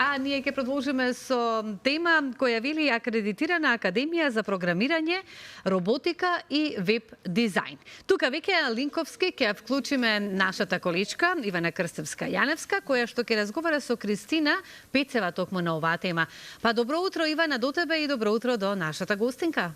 А ние ќе продолжиме со тема која вели акредитирана академија за програмирање, роботика и веб дизајн. Тука веќе линковски ќе вклучиме нашата количка Ивана Крстевска-Јаневска, која што ќе разговара со Кристина Пецева токму на оваа тема. Па добро утро, Ивана, до тебе и добро утро до нашата гостинка.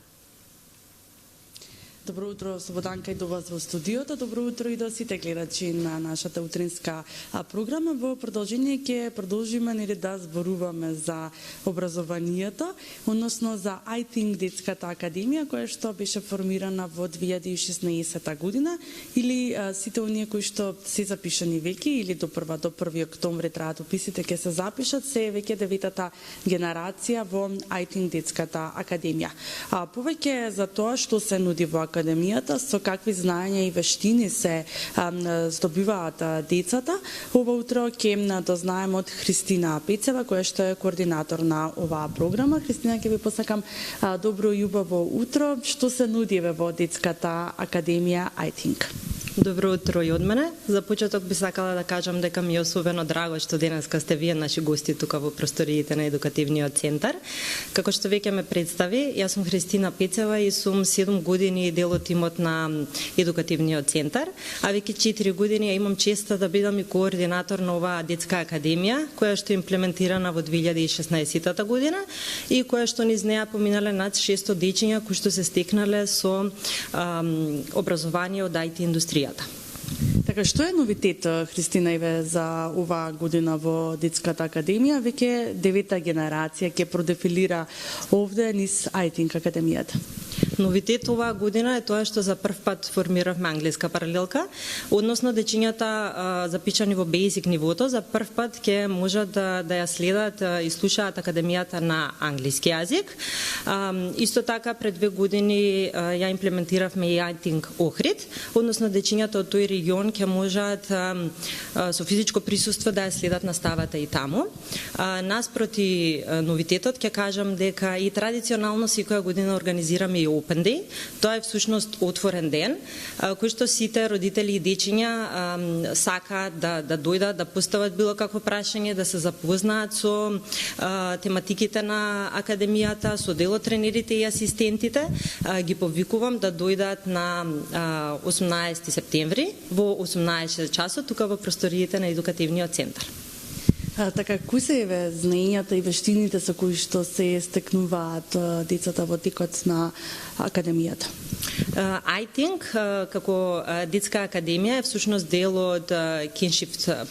Добро утро, Слободанка, и до вас во студиото. Добро утро и до сите гледачи на нашата утринска програма. Во продолжение ќе продолжиме да зборуваме за образованието, односно за I Think детската академија, која што беше формирана во 2016 година, или сите оние кои што се запишани веќе или до 1 октомври траат уписите ќе се запишат, се веќе 9-та генерација во I Think детската академија. Повеќе за тоа што се нуди во академијата, со какви знаења и вештини се здобиваат децата. Ова утро ќе дознаеме од Христина Пецева, која што е координатор на оваа програма. Христина, ќе ви посакам добро и убаво утро. Што се нуди во детската академија I Think? Добро утро и од мене. За почеток би сакала да кажам дека ми е особено драго што денеска сте вие наши гости тука во просториите на Едукативниот центар. Како што веќе ме представи, јас сум Христина Пецева и сум 7 години дел од тимот на Едукативниот центар, а веќе 4 години имам честа да бидам и координатор на оваа детска академија, која што е имплементирана во 2016 година и која што низ неа поминале над 600 дечиња кои што се стекнале со образование од IT индустрија. Така, што е новитет, Христина, Иве, за оваа година во детската академија? Веќе 9-та генерација ќе продефилира овде низ I Think академијата. Новитет оваа година е тоа што за прв пат формиравме англиска паралелка, односно дечињата запишани во basic нивото за прв пат ќе можат да ја следат и слушаат академијата на англиски јазик. Исто така пред 2 години ја имплементиравме и I Think Охрид, односно дечињата од тој регион ќе можат со физичко присуство да ја следат наставата и таму. Наспроти новитетот ќе кажам дека и традиционално секоја година организираме и Open Day. Тоа е всушност отворен ден, кој што сите родители и дечиња сакаат да дојдат, да постават било какво прашање, да се запознаат со тематиките на академијата, со делотренерите и асистентите. Ги повикувам да дојдат на 18 септември во 18 часот тука во просториите на Едукативниот центар. Така, кои се знаењата и вештините со кои што се стекнуваат децата во текот на академијата? I Think како детска академија е всушност дел од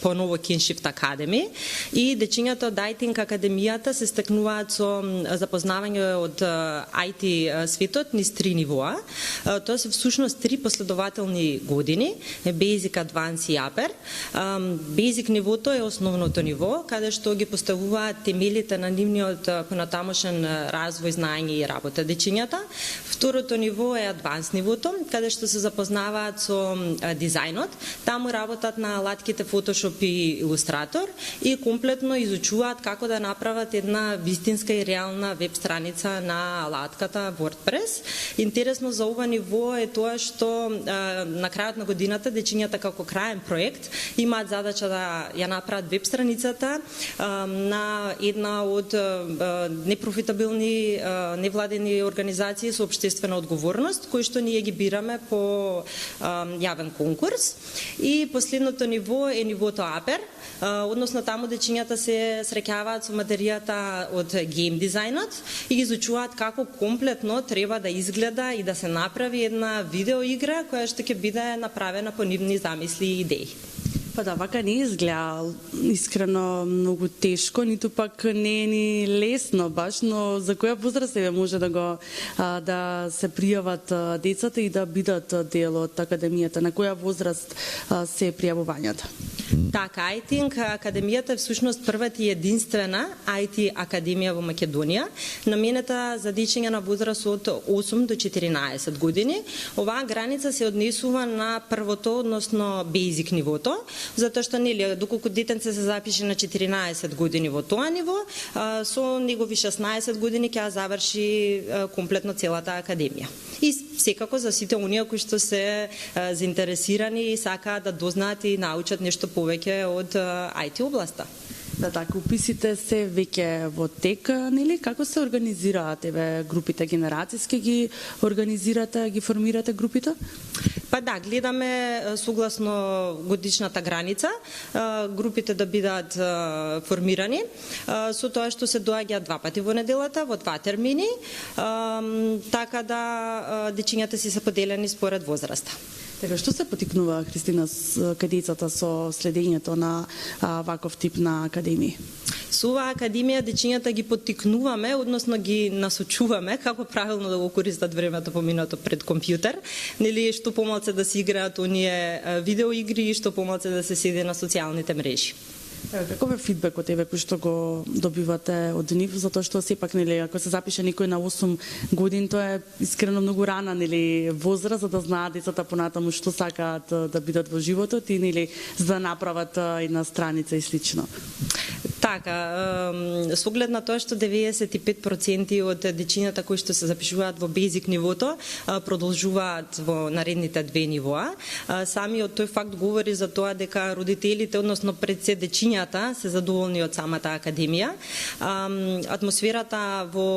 поново Kinship Academy и дечињата од I Think академијата се стекнуваат со запознавање од IT светот низ 3 нивоа. Тоа се всушност 3 последователни години, Basic, Advanced и Upper. Basic нивото е основното ниво, каде што ги поставуваат темелите на нивниот понатамошен развој, знаење и работа дечињата. Второто ниво е Advanced нивото, каде што се запознаваат со дизајнот. Таму работат на алатките Photoshop и Illustrator и комплетно изучуваат како да направат една вистинска и реална веб страница на алатката WordPress. Интересно за ова ниво е тоа што на крајот на годината дечињата како краен проект имаат задача да ја направат веб страницата на една од непрофитабилни невладени организации со општествена одговорност, кои што ние ги бираме по јавен конкурс. И последното ниво е нивото Upper, односно таму дечињата се среќаваат со материјата од гейм дизајнот и ги изучуваат како комплетно треба да изгледа и да се направи една видеоигра која што ќе биде направена по нивни замисли и идеи. Па да, вака не изгледа искрено многу тешко, ниту пак не е ни лесно баш, но за која возраст може да се пријават децата и да бидат дел од академијата? На која возраст се пријавувањата? Така, I Think академијата е всушност првата и единствена IT академија во Македонија, наменета за дечиња на возраст од 8 до 14 години. Оваа граница се однесува на првото, односно basic нивото, затоа што нели доколку детенце се запише на 14 години во тоа ниво, со негови 16 години ќе заврши комплетно целата академија. И секако за сите оние кои што се заинтересирани и сакаат да дознаат и научат нешто повеќе од IT областа. Да, така, уписите се веќе во тек, нели? Како се организираат еве групите генерацијски, ги организирате, ги формирате групите? Па да, гледаме согласно годишната граница групите да бидат формирани со тоа што се доаѓа 2 пати во неделата, во 2 термини, така да дечињата си се поделени според возраста. Така, што се потикнува, Христина, кај децата со следењето на ваков тип на академии? Со оваа академија дечињата ги поттикнуваме, односно ги насочуваме како правилно да го користат времето поминато пред компјутер, нели што помалку да се играат оние видеоигри и што помалку да се седи на социјалните мрежи. Каков е фидбекот еве кој што го добивате од нив, затоа што сепак нели ако се запише некој на 8 години, тоа е искрено многу рана нели возраст за да знаат децата понатаму што сакаат да бидат во животот и нели за да направат една страница и слично. Така, со оглед на тоа што 95% од дечињата кои што се запишуваат во базик нивото продолжуваат во наредните 2 нивоа. Самиот тој факт говори за тоа дека родителите, односно пред се дечињата, се задоволни од самата академија. Атмосферата во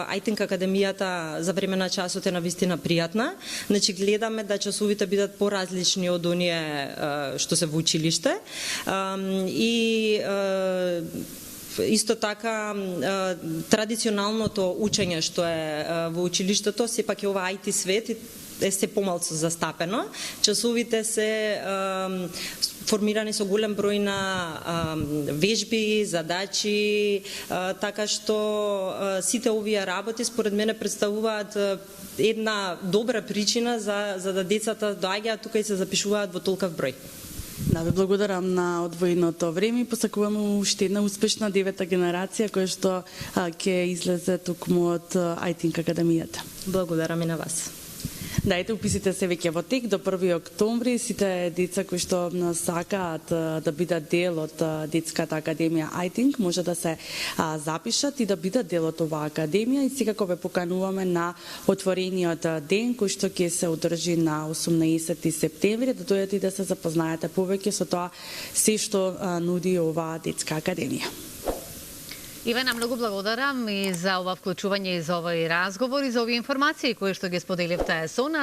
IT академијата за време на часот е навистина пријатна. Значи гледаме да часовите бидат поразлични од оние што се во училиште. И исто така традиционалното учење што е во училиштето, сепак е ова IT свет е се помалку застапено. Часовите се формирани со голем број на вежби, задачи, така што сите овие работи според мене представуваат една добра причина за да децата доаѓаат тука и се запишуваат во толков број. Да, ви благодарам на одвоеното време и посакувам уште една успешна 9-та генерација која што ќе излезе токму од IT академијата. Благодарам и на вас. Да, ете, уписите се веќе во тек до 1 октомври. Сите деца кои што сакаат да бидат дел од детската академија iThink може да се запишат и да бидат дел од оваа академија и секако ве покануваме на отворениот ден кој што ќе се одржи на 18 септември да дојдете и да се запознаете повеќе со тоа се што нуди оваа детска академија. Ивана, многу благодарам и за ова вклучување и за овој разговор и за овие информации кои што ги споделивте со нас.